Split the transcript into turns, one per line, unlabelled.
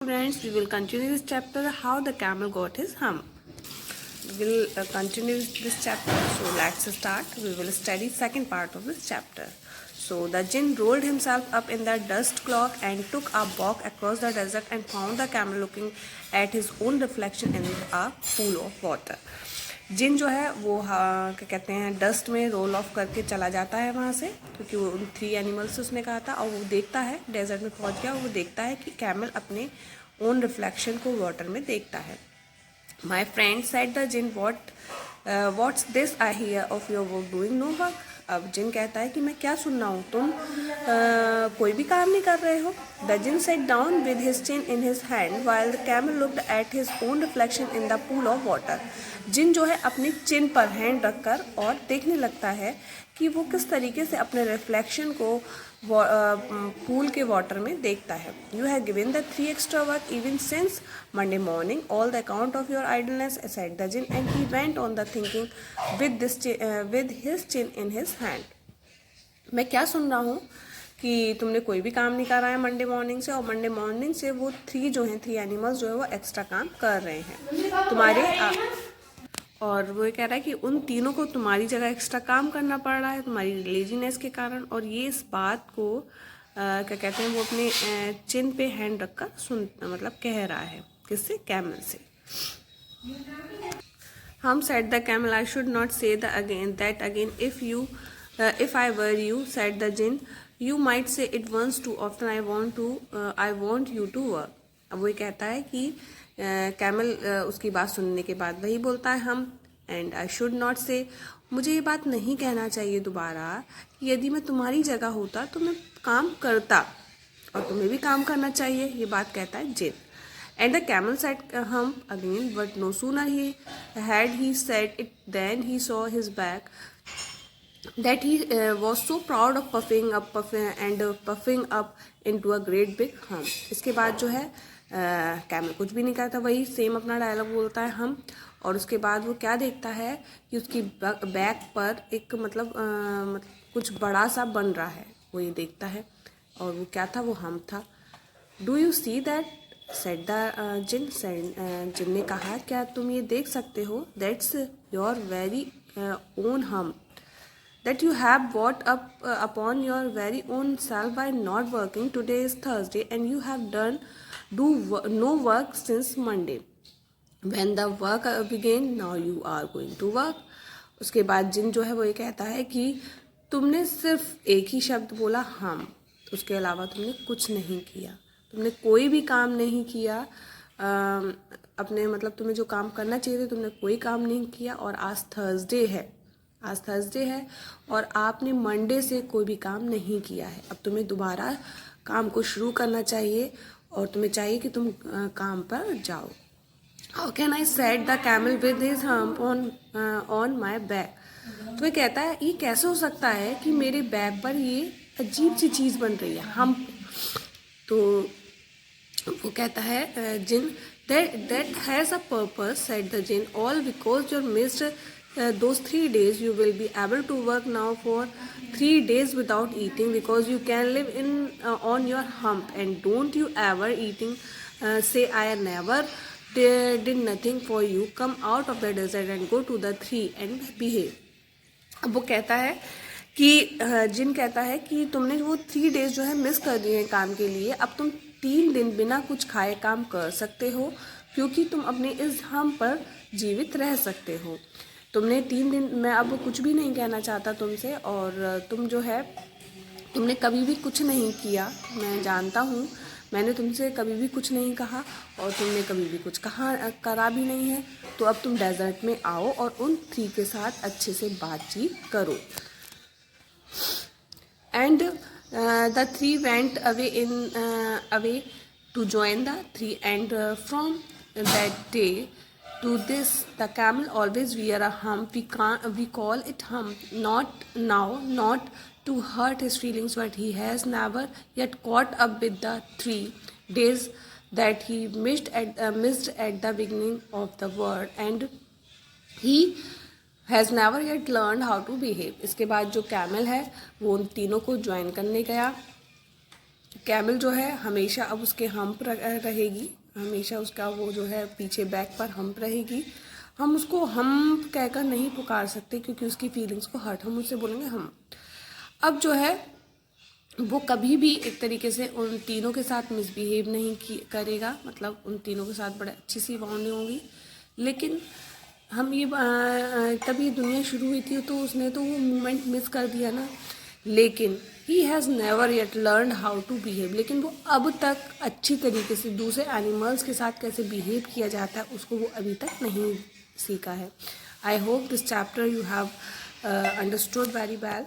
Friends, we will continue this chapter how the camel got his hump. We will continue this chapter. So let's start. We will study second part of this chapter. So the jinn rolled himself up in the dust cloak and took a walk across the desert and found the camel looking at his own reflection in a pool of water. जिन जो है वो क्या कहते हैं dust में role of करके चला जाता है वहाँ से, क्योंकि वो उन 3 एनिमल्स से उसने कहा था, और वो देखता है डेजर्ट में पहुँच गया और वो देखता है कि कैमल अपने ओन रिफ्लेक्शन को वाटर में देखता है. My friend said the djinn what's this I hear of your work doing no work. अब जिन कहता है कि मैं क्या सुन रहा हूँ, तुम कोई भी काम नहीं कर रहे हो. The jinn sat down with his chin in his hand while the camel looked at his own reflection in the pool of water. जिन जो है अपनी चिन पर हैंड रखकर और देखने लगता है कि वो किस तरीके से अपने रिफ्लेक्शन को पूल के वाटर में देखता है. You have given the 3 extra work even since Monday morning all the account of your idleness said the djinn and he went on the thinking with his chin in his hand. मैं क्या सुन रहा हूँ कि तुमने कोई भी काम नहीं करा है मंडे मॉर्निंग से, और मंडे मॉर्निंग से वो 3 एनिमल्स जो है वो एक्स्ट्रा काम कर रहे हैं तुम्हारे और वो कह रहा है कि उन तीनों को तुम्हारी जगह एक्स्ट्रा काम करना पड़ रहा है तुम्हारी लेजीनेस के कारण. और ये इस बात को क्या कहते हैं, वो अपने चिन पे हैंड रखकर मतलब कह रहा है. किससे? कैमल से. Hmm said the camel I should not say the again that again if I were you said the jinn you might say it once too often I want you to work. अब वो कहता है कि camel उसकी बात सुनने के बाद वही बोलता है हम एंड आई शुड नॉट से, मुझे ये बात नहीं कहना चाहिए दोबारा कि यदि मैं तुम्हारी जगह होता तो मैं काम करता और तुम्हें भी काम करना चाहिए. ये बात कहता है djinn. And the camel said humph again but no sooner he had he said it then he saw his back that he was so proud of puffing up into a great big hump. इसके बाद जो है camel कुछ भी नहीं करता, वही same अपना डायलॉग बोलता है हम. और उसके बाद वो क्या देखता है कि उसकी बैक पर एक मतलब कुछ बड़ा सा बन रहा है, वो ये देखता है. और वो क्या था? वो हम था. Do you see that said the jinn. जिन ने कहा क्या तुम ये देख सकते हो? That's your very own hmm that you have brought up upon your very own self by not working. Today is Thursday and you have done no work since Monday. When the work began, now you are going to work. उसके बाद जिन जो है वो ये कहता है कि तुमने सिर्फ एक ही शब्द बोला हम, उसके अलावा तुमने कुछ नहीं किया, तुमने कोई भी काम नहीं किया. अपने मतलब तुम्हें जो काम करना चाहिए था तुमने कोई काम नहीं किया. और आज थर्सडे है और आपने मंडे से कोई भी काम नहीं किया है. अब तुम्हें दोबारा काम को शुरू करना चाहिए और तुम्हें चाहिए कि तुम काम पर जाओ. How can I set the camel with his hump on my back. तो ये कहता है ये कैसे हो सकता है कि मेरे बैक पर ये अजीब सी चीज़ बन रही है, हम्प. तो वो कहता है जिन that has a purpose said the jinn, all because you missed those 3 days. You will be able to work now for 3 days without eating because you can live in on your hump. And don't you ever eating say I never did nothing for you. Come out of the desert and go to the 3 and behave. अब वो कहता है कि जिन कहता है कि तुमने वो 3 डेज जो है मिस कर दिए हैं काम के लिए. अब तुम 3 दिन बिना कुछ खाए काम कर सकते हो क्योंकि तुम अपने इस हम पर जीवित रह सकते हो. तुमने 3 दिन, मैं अब कुछ भी नहीं कहना चाहता तुमसे, और तुम जो है तुमने कभी भी कुछ नहीं किया. मैं जानता हूँ मैंने तुमसे कभी भी कुछ नहीं कहा और तुमने कभी भी कुछ करा भी नहीं है. तो अब तुम डेजर्ट में आओ और उन 3 के साथ अच्छे से बातचीत करो. And the 3 went away to join the 3 and from that day to this the camel always wear a hump. We call it hump not to hurt his feelings, but he has never yet caught up with the 3 days that he missed at the beginning of the world, and he has never yet learn how to behave. इसके बाद जो camel है वो उन तीनों को join करने गया कैमल जो है हमेशा अब उसके हम्प रहेगी, हमेशा उसका वो जो है पीछे बैक पर हम्प रहेगी। हम उसको हम कहकर नहीं पुकार सकते क्योंकि उसकी फीलिंग्स को हर्ट, हम उससे बोलेंगे हम। अब जो है वो कभी भी एक तरीके से उन तीनों के साथ मिसबिहेव नहीं करेगा, मतलब उन तीनों के साथ बड़े अच्छी सी बॉन्डिंग होगी। लेकिन हम ये तब ये दुनिया शुरू हुई थी तो उसने तो वो मोमेंट मिस कर दिया ना। लेकिन he has never yet learn how to behave, लेकिन वो अब तक अच्छी तरीके से दूसरे एनिमल्स के साथ कैसे बिहेव किया जाता है उसको वो अभी तक नहीं सीखा है। I hope this chapter you have understood very well.